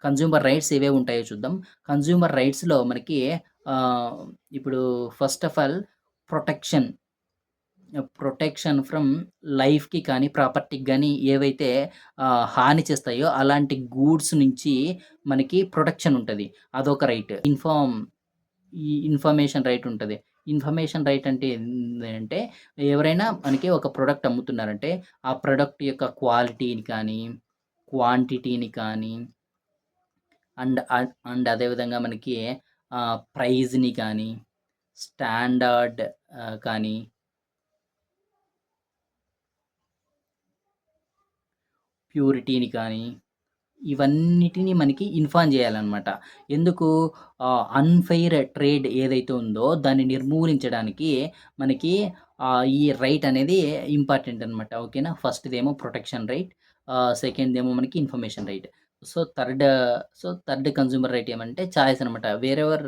Consumer rights ఏవేవి ఉంటాయో చూద్దాం. కన్జ్యూమర్ రైట్స్‌లో మనకి ఆహ్, ఇప్పుడు first of all protection, protection from లైఫ్‌కి కానీ, ప్రాపర్టీకి గానీ ఏవైతే హాని చేస్తాయో అలాంటి గూడ్స్ నుంచి మనకి ప్రొటెక్షన్ ఉంటది. అదొక రైట్. ఇన్ఫర్మేషన్ రైట్ ఉంటది. ఇన్ఫర్మేషన్ రైట్ అంటే ఏందంటే ఎవరైనా మనకి ఒక ప్రొడక్ట్ అమ్ముతున్నారంటే, ఆ ప్రొడక్ట్ యొక్క క్వాలిటీని కానీ, క్వాంటిటీని కానీ అండ్ అదే విధంగా మనకి ప్రైజ్‌ని కానీ, స్టాండర్డ్ కానీ, ప్యూరిటీని కానీ, ఇవన్నిటిని మనకి ఇన్ఫార్మ్ జేయాలనమాట. ఎందుకు అన్‌ఫెయిర్ ట్రేడ్ ఏదైతే ఉందో దాన్ని నిర్మూలించడానికి మనకి ఈ రైట్ అనేది ఇంపార్టెంట్ అనమాట. ఓకేనా. ఫస్ట్‌దేమో ప్రొటెక్షన్ రైట్. సెకండ్‌దేమో మనకి information right. So, third consumer right ఏమంటే చాయిస్ అనమాట. వేరెవర్